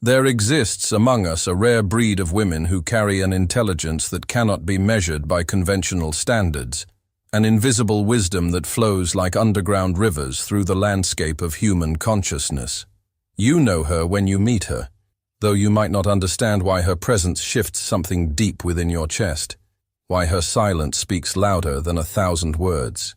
There exists among us a rare breed of women who carry an intelligence that cannot be measured by conventional standards, an invisible wisdom that flows like underground rivers through the landscape of human consciousness. You know her when you meet her, though you might not understand why her presence shifts something deep within your chest, why her silence speaks louder than 1,000 words.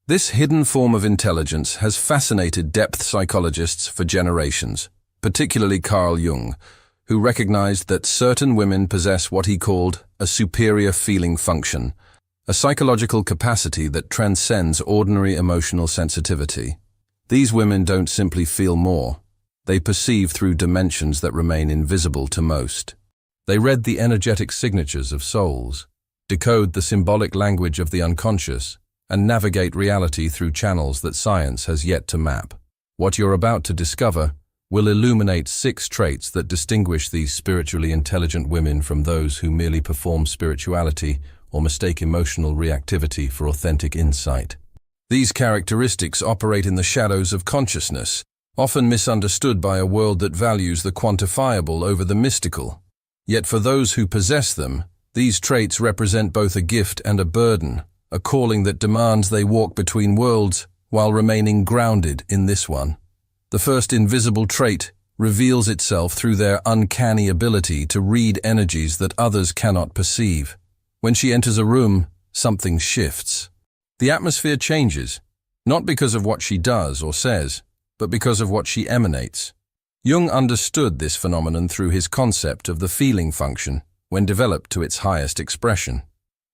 This hidden form of intelligence has fascinated depth psychologists for generations, particularly Carl Jung, who recognized that certain women possess what he called a superior feeling function, a psychological capacity that transcends ordinary emotional sensitivity. These women don't simply feel more, they perceive through dimensions that remain invisible to most. They read the energetic signatures of souls, decode the symbolic language of the unconscious, and navigate reality through channels that science has yet to map. What you're about to discover will illuminate 6 traits that distinguish these spiritually intelligent women from those who merely perform spirituality or mistake emotional reactivity for authentic insight. These characteristics operate in the shadows of consciousness, often misunderstood by a world that values the quantifiable over the mystical. Yet for those who possess them, these traits represent both a gift and a burden, a calling that demands they walk between worlds while remaining grounded in this one. The first invisible trait reveals itself through their uncanny ability to read energies that others cannot perceive. When she enters a room, something shifts. The atmosphere changes, not because of what she does or says, but because of what she emanates. Jung understood this phenomenon through his concept of the feeling function when developed to its highest expression.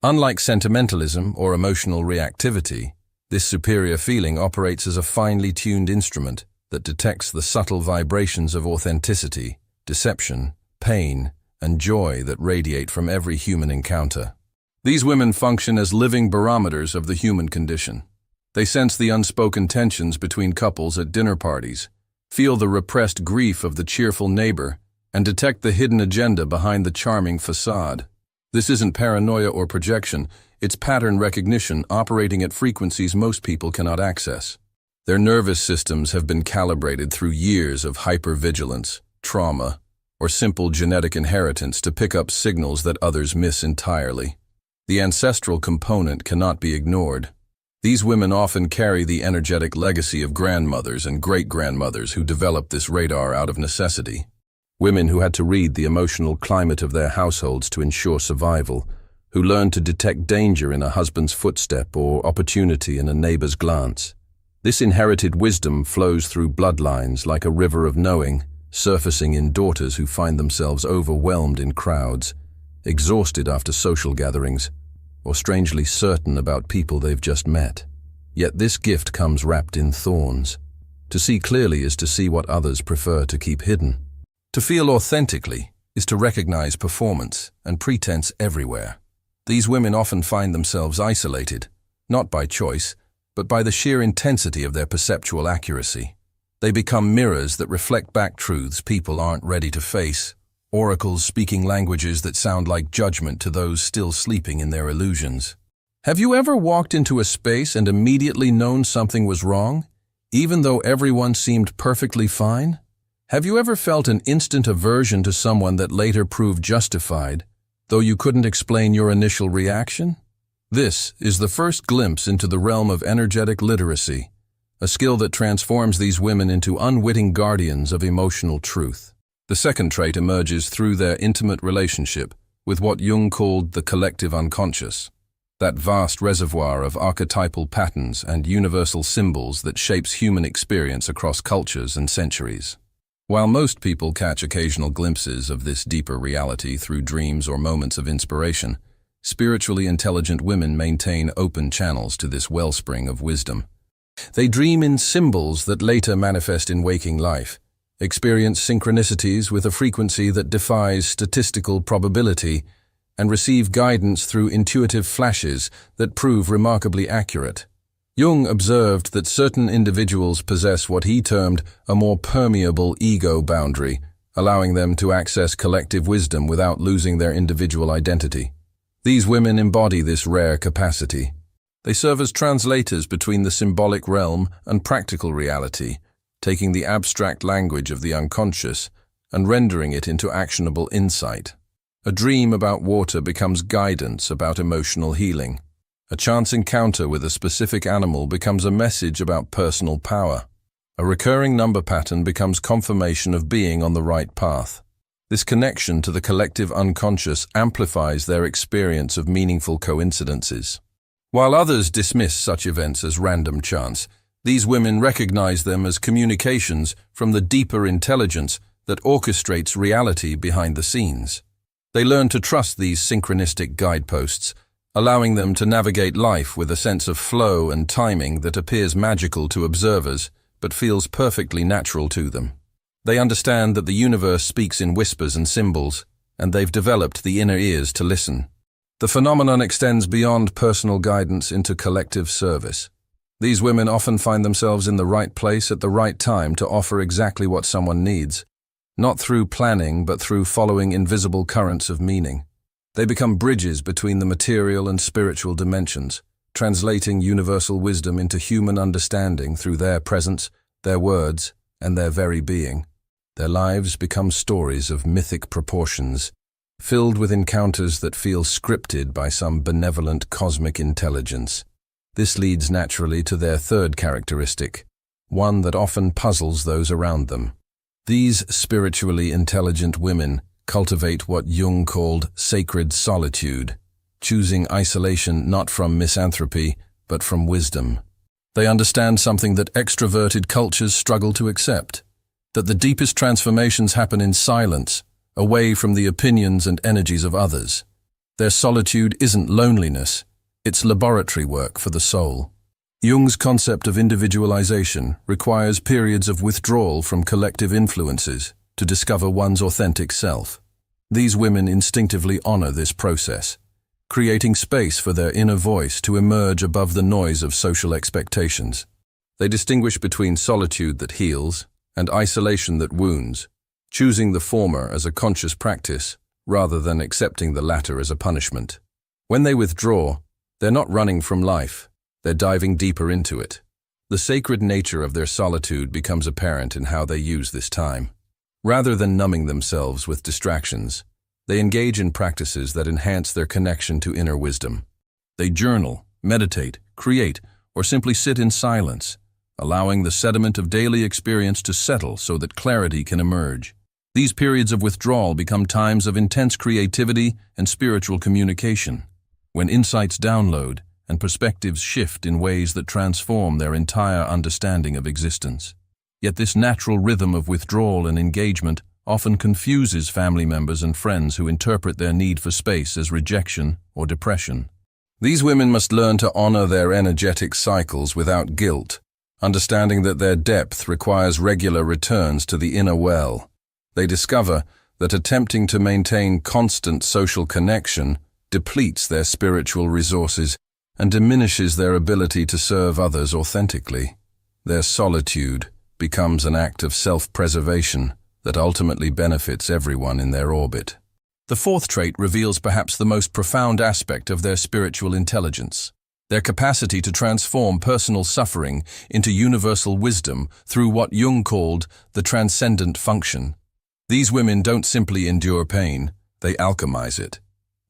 Unlike sentimentalism or emotional reactivity, this superior feeling operates as a finely tuned instrument that detects the subtle vibrations of authenticity, deception, pain, and joy that radiate from every human encounter. These women function as living barometers of the human condition. They sense the unspoken tensions between couples at dinner parties, feel the repressed grief of the cheerful neighbor, and detect the hidden agenda behind the charming facade. This isn't paranoia or projection, it's pattern recognition operating at frequencies most people cannot access. Their nervous systems have been calibrated through years of hypervigilance, trauma, or simple genetic inheritance to pick up signals that others miss entirely. The ancestral component cannot be ignored. These women often carry the energetic legacy of grandmothers and great-grandmothers who developed this radar out of necessity. Women who had to read the emotional climate of their households to ensure survival, who learned to detect danger in a husband's footstep or opportunity in a neighbor's glance. This inherited wisdom flows through bloodlines like a river of knowing, surfacing in daughters who find themselves overwhelmed in crowds, exhausted after social gatherings, or strangely certain about people they've just met. Yet this gift comes wrapped in thorns. To see clearly is to see what others prefer to keep hidden. To feel authentically is to recognize performance and pretense everywhere. These women often find themselves isolated, not by choice, but by the sheer intensity of their perceptual accuracy. They become mirrors that reflect back truths people aren't ready to face, oracles speaking languages that sound like judgment to those still sleeping in their illusions. Have you ever walked into a space and immediately known something was wrong, even though everyone seemed perfectly fine? Have you ever felt an instant aversion to someone that later proved justified, though you couldn't explain your initial reaction? This is the first glimpse into the realm of energetic literacy, a skill that transforms these women into unwitting guardians of emotional truth. The second trait emerges through their intimate relationship with what Jung called the collective unconscious, that vast reservoir of archetypal patterns and universal symbols that shapes human experience across cultures and centuries. While most people catch occasional glimpses of this deeper reality through dreams or moments of inspiration, spiritually intelligent women maintain open channels to this wellspring of wisdom. They dream in symbols that later manifest in waking life, experience synchronicities with a frequency that defies statistical probability, and receive guidance through intuitive flashes that prove remarkably accurate. Jung observed that certain individuals possess what he termed a more permeable ego boundary, allowing them to access collective wisdom without losing their individual identity. These women embody this rare capacity. They serve as translators between the symbolic realm and practical reality, taking the abstract language of the unconscious and rendering it into actionable insight. A dream about water becomes guidance about emotional healing. A chance encounter with a specific animal becomes a message about personal power. A recurring number pattern becomes confirmation of being on the right path. This connection to the collective unconscious amplifies their experience of meaningful coincidences. While others dismiss such events as random chance, these women recognize them as communications from the deeper intelligence that orchestrates reality behind the scenes. They learn to trust these synchronistic guideposts, allowing them to navigate life with a sense of flow and timing that appears magical to observers, but feels perfectly natural to them. They understand that the universe speaks in whispers and symbols, and they've developed the inner ears to listen. The phenomenon extends beyond personal guidance into collective service. These women often find themselves in the right place at the right time to offer exactly what someone needs, not through planning but through following invisible currents of meaning. They become bridges between the material and spiritual dimensions, translating universal wisdom into human understanding through their presence, their words, and their very being. Their lives become stories of mythic proportions, filled with encounters that feel scripted by some benevolent cosmic intelligence. This leads naturally to their third characteristic, one that often puzzles those around them. These spiritually intelligent women cultivate what Jung called sacred solitude, choosing isolation not from misanthropy, but from wisdom. They understand something that extroverted cultures struggle to accept, that the deepest transformations happen in silence, away from the opinions and energies of others. Their solitude isn't loneliness, it's laboratory work for the soul. Jung's concept of individualization requires periods of withdrawal from collective influences to discover one's authentic self. These women instinctively honor this process, creating space for their inner voice to emerge above the noise of social expectations. They distinguish between solitude that heals and isolation that wounds, choosing the former as a conscious practice rather than accepting the latter as a punishment. When they withdraw, they're not running from life, they're diving deeper into it. The sacred nature of their solitude becomes apparent in how they use this time. Rather than numbing themselves with distractions, they engage in practices that enhance their connection to inner wisdom. They journal, meditate, create, or simply sit in silence, allowing the sediment of daily experience to settle so that clarity can emerge. These periods of withdrawal become times of intense creativity and spiritual communication, when insights download and perspectives shift in ways that transform their entire understanding of existence. Yet this natural rhythm of withdrawal and engagement often confuses family members and friends who interpret their need for space as rejection or depression. These women must learn to honor their energetic cycles without guilt, understanding that their depth requires regular returns to the inner well. They discover that attempting to maintain constant social connection depletes their spiritual resources and diminishes their ability to serve others authentically. Their solitude becomes an act of self-preservation that ultimately benefits everyone in their orbit. The fourth trait reveals perhaps the most profound aspect of their spiritual intelligence, their capacity to transform personal suffering into universal wisdom through what Jung called the transcendent function. These women don't simply endure pain, they alchemize it.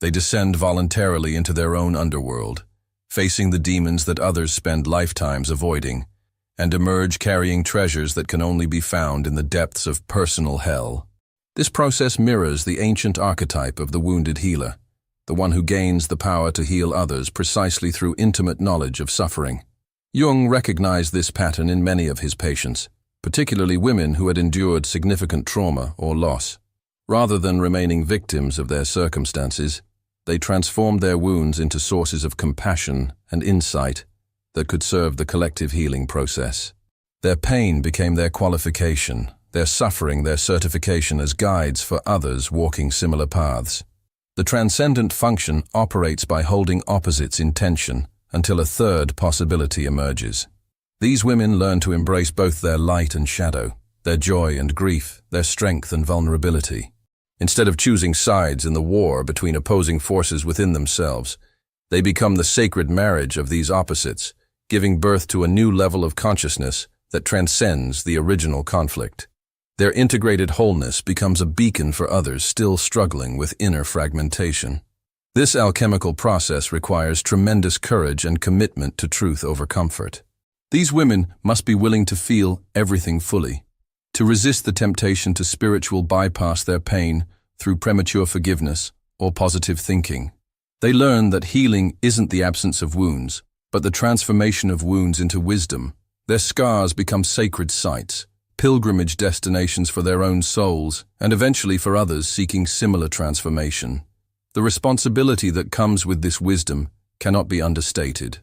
They descend voluntarily into their own underworld, facing the demons that others spend lifetimes avoiding, and emerge carrying treasures that can only be found in the depths of personal hell. This process mirrors the ancient archetype of the wounded healer, the one who gains the power to heal others precisely through intimate knowledge of suffering. Jung recognized this pattern in many of his patients, particularly women who had endured significant trauma or loss. Rather than remaining victims of their circumstances, they transformed their wounds into sources of compassion and insight that could serve the collective healing process. Their pain became their qualification, their suffering their certification as guides for others walking similar paths. The transcendent function operates by holding opposites in tension until a third possibility emerges. These women learn to embrace both their light and shadow, their joy and grief, their strength and vulnerability. Instead of choosing sides in the war between opposing forces within themselves, they become the sacred marriage of these opposites, giving birth to a new level of consciousness that transcends the original conflict. Their integrated wholeness becomes a beacon for others still struggling with inner fragmentation. This alchemical process requires tremendous courage and commitment to truth over comfort. These women must be willing to feel everything fully, to resist the temptation to spiritual bypass their pain through premature forgiveness or positive thinking. They learn that healing isn't the absence of wounds, but the transformation of wounds into wisdom. Their scars become sacred sites, pilgrimage destinations for their own souls, and eventually for others seeking similar transformation. The responsibility that comes with this wisdom cannot be understated.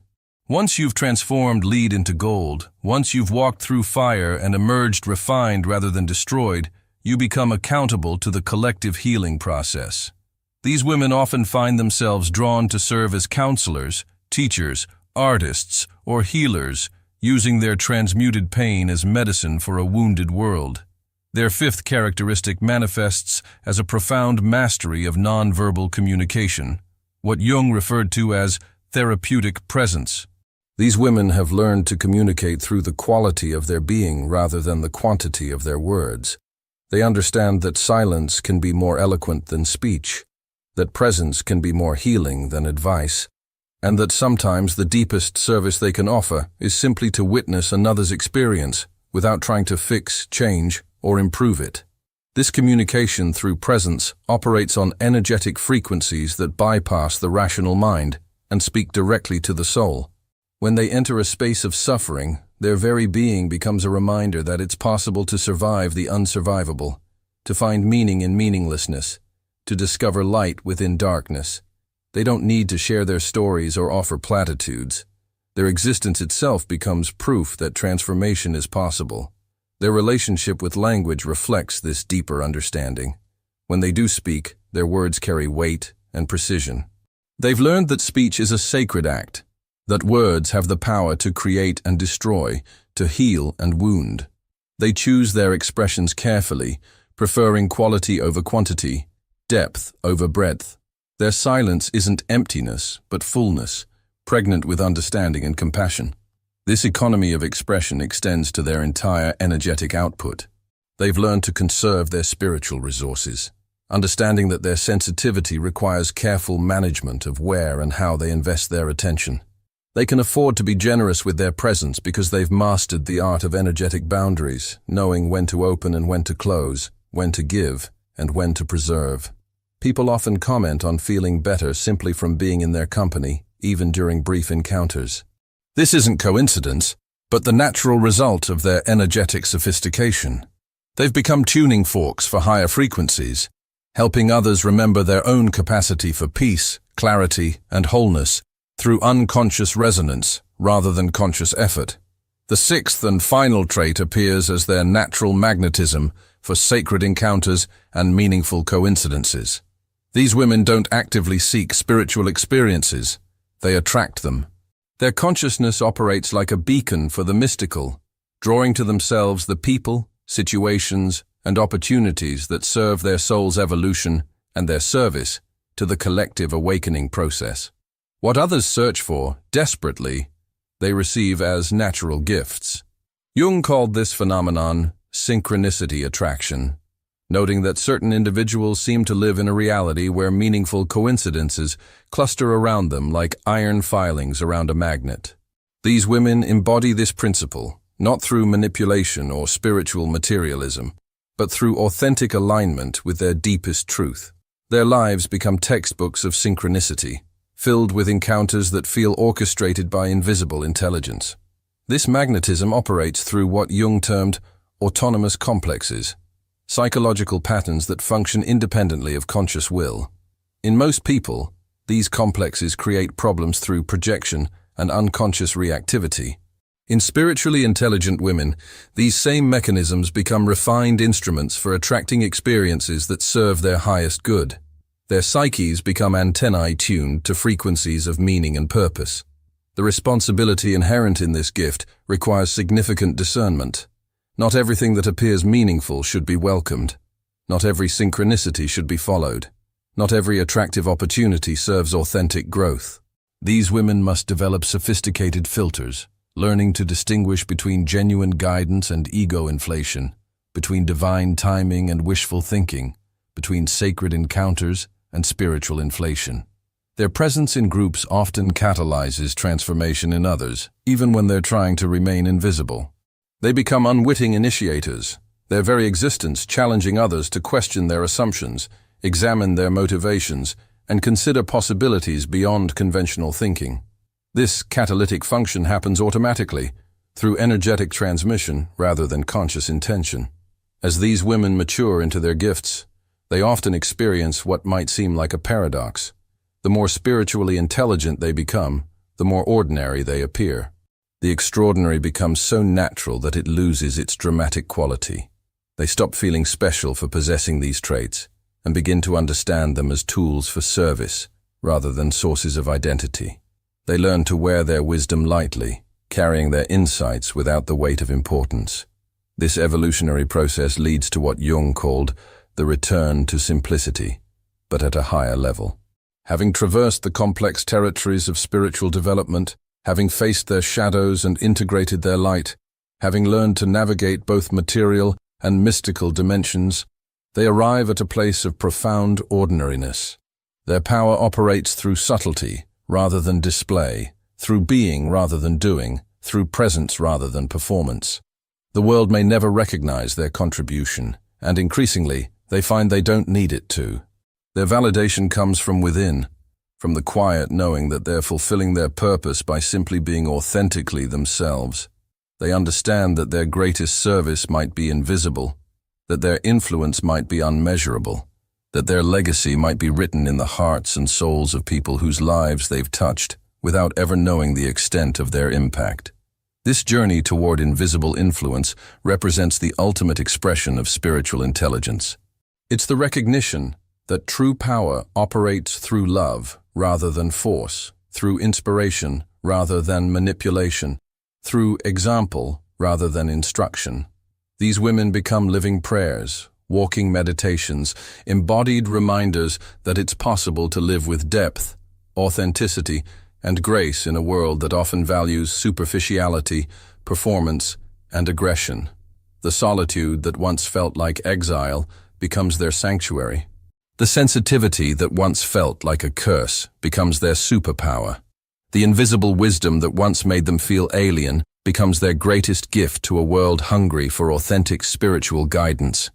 Once you've transformed lead into gold, once you've walked through fire and emerged refined rather than destroyed, you become accountable to the collective healing process. These women often find themselves drawn to serve as counselors, teachers, artists, or healers, using their transmuted pain as medicine for a wounded world. Their fifth characteristic manifests as a profound mastery of nonverbal communication, what Jung referred to as therapeutic presence. These women have learned to communicate through the quality of their being rather than the quantity of their words. They understand that silence can be more eloquent than speech, that presence can be more healing than advice, and that sometimes the deepest service they can offer is simply to witness another's experience without trying to fix, change, or improve it. This communication through presence operates on energetic frequencies that bypass the rational mind and speak directly to the soul. When they enter a space of suffering, their very being becomes a reminder that it's possible to survive the unsurvivable, to find meaning in meaninglessness, to discover light within darkness. They don't need to share their stories or offer platitudes. Their existence itself becomes proof that transformation is possible. Their relationship with language reflects this deeper understanding. When they do speak, their words carry weight and precision. They've learned that speech is a sacred act, that words have the power to create and destroy, to heal and wound. They choose their expressions carefully, preferring quality over quantity, depth over breadth. Their silence isn't emptiness, but fullness, pregnant with understanding and compassion. This economy of expression extends to their entire energetic output. They've learned to conserve their spiritual resources, understanding that their sensitivity requires careful management of where and how they invest their attention. They can afford to be generous with their presence because they've mastered the art of energetic boundaries, knowing when to open and when to close, when to give and when to preserve. People often comment on feeling better simply from being in their company, even during brief encounters. This isn't coincidence, but the natural result of their energetic sophistication. They've become tuning forks for higher frequencies, helping others remember their own capacity for peace, clarity, and wholeness through unconscious resonance rather than conscious effort. The sixth and final trait appears as their natural magnetism for sacred encounters and meaningful coincidences. These women don't actively seek spiritual experiences, they attract them. Their consciousness operates like a beacon for the mystical, drawing to themselves the people, situations, and opportunities that serve their soul's evolution and their service to the collective awakening process. What others search for, desperately, they receive as natural gifts. Jung called this phenomenon synchronicity attraction, noting that certain individuals seem to live in a reality where meaningful coincidences cluster around them like iron filings around a magnet. These women embody this principle, not through manipulation or spiritual materialism, but through authentic alignment with their deepest truth. Their lives become textbooks of synchronicity, filled with encounters that feel orchestrated by invisible intelligence. This magnetism operates through what Jung termed autonomous complexes, psychological patterns that function independently of conscious will. In most people, these complexes create problems through projection and unconscious reactivity. In spiritually intelligent women, these same mechanisms become refined instruments for attracting experiences that serve their highest good. Their psyches become antennae tuned to frequencies of meaning and purpose. The responsibility inherent in this gift requires significant discernment. Not everything that appears meaningful should be welcomed. Not every synchronicity should be followed. Not every attractive opportunity serves authentic growth. These women must develop sophisticated filters, learning to distinguish between genuine guidance and ego inflation, between divine timing and wishful thinking, between sacred encounters and spiritual inflation. Their presence in groups often catalyzes transformation in others, even when they're trying to remain invisible. They become unwitting initiators, their very existence challenging others to question their assumptions, examine their motivations, and consider possibilities beyond conventional thinking. This catalytic function happens automatically, through energetic transmission rather than conscious intention. As these women mature into their gifts, they often experience what might seem like a paradox. The more spiritually intelligent they become, the more ordinary they appear. The extraordinary becomes so natural that it loses its dramatic quality. They stop feeling special for possessing these traits and begin to understand them as tools for service rather than sources of identity. They learn to wear their wisdom lightly, carrying their insights without the weight of importance. This evolutionary process leads to what Jung called the return to simplicity, but at a higher level. Having traversed the complex territories of spiritual development, having faced their shadows and integrated their light, having learned to navigate both material and mystical dimensions, they arrive at a place of profound ordinariness. Their power operates through subtlety rather than display, through being rather than doing, through presence rather than performance. The world may never recognize their contribution, and increasingly, they find they don't need it to. Their validation comes from within, from the quiet knowing that they're fulfilling their purpose by simply being authentically themselves. They understand that their greatest service might be invisible, that their influence might be unmeasurable, that their legacy might be written in the hearts and souls of people whose lives they've touched without ever knowing the extent of their impact. This journey toward invisible influence represents the ultimate expression of spiritual intelligence. It's the recognition that true power operates through love rather than force, through inspiration rather than manipulation, through example rather than instruction. These women become living prayers, walking meditations, embodied reminders that it's possible to live with depth, authenticity, and grace in a world that often values superficiality, performance, and aggression. The solitude that once felt like exile becomes their sanctuary. The sensitivity that once felt like a curse becomes their superpower. The invisible wisdom that once made them feel alien becomes their greatest gift to a world hungry for authentic spiritual guidance.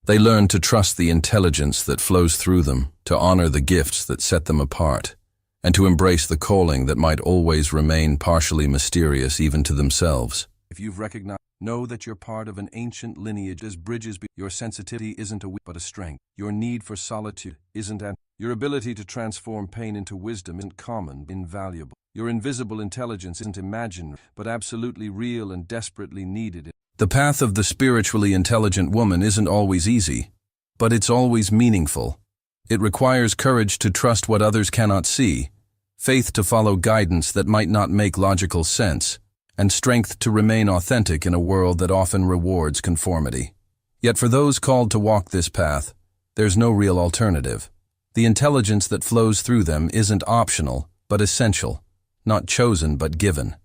They learn to trust the intelligence that flows through them, to honor the gifts that set them apart, and to embrace the calling that might always remain partially mysterious even to themselves. If you've recognized, know that you're part of an ancient lineage as bridges. Your sensitivity isn't a weakness but a strength. Your need for solitude isn't your ability to transform pain into wisdom isn't common, invaluable. Your invisible intelligence isn't imaginary, but absolutely real and desperately needed. The path of the spiritually intelligent woman isn't always easy, but it's always meaningful. It requires courage to trust what others cannot see, faith to follow guidance that might not make logical sense, and strength to remain authentic in a world that often rewards conformity. Yet for those called to walk this path, there's no real alternative. The intelligence that flows through them isn't optional, but essential, not chosen but given,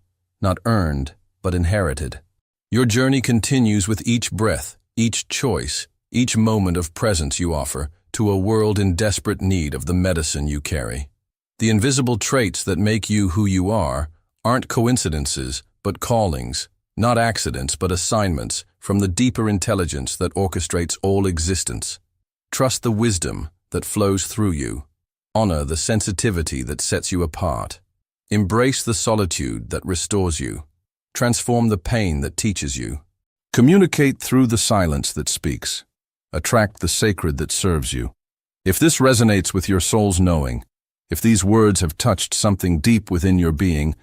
not earned but inherited. Your journey continues with each breath, each choice, each moment of presence you offer to a world in desperate need of the medicine you carry. The invisible traits that make you who you are aren't coincidences, but callings, not accidents but assignments from the deeper intelligence that orchestrates all existence. Trust the wisdom that flows through you. Honor the sensitivity that sets you apart. Embrace the solitude that restores you. Transform the pain that teaches you. Communicate through the silence that speaks. Attract the sacred that serves you. If this resonates with your soul's knowing, if these words have touched something deep within your being,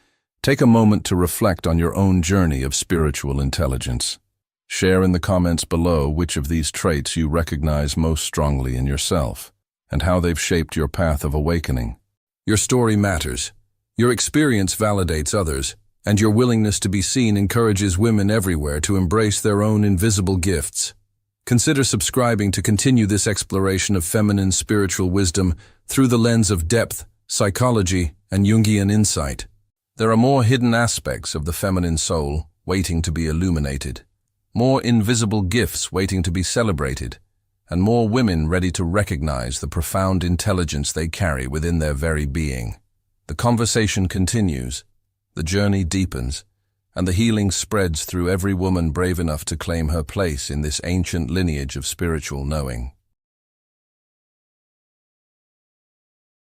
take a moment to reflect on your own journey of spiritual intelligence. Share in the comments below which of these traits you recognize most strongly in yourself, and how they've shaped your path of awakening. Your story matters. Your experience validates others, and your willingness to be seen encourages women everywhere to embrace their own invisible gifts. Consider subscribing to continue this exploration of feminine spiritual wisdom through the lens of depth, psychology, and Jungian insight. There are more hidden aspects of the feminine soul waiting to be illuminated. more invisible gifts waiting to be celebrated, and more women ready to recognize the profound intelligence they carry within their very being. The conversation continues, the journey deepens, and the healing spreads through every woman brave enough to claim her place in this ancient lineage of spiritual knowing.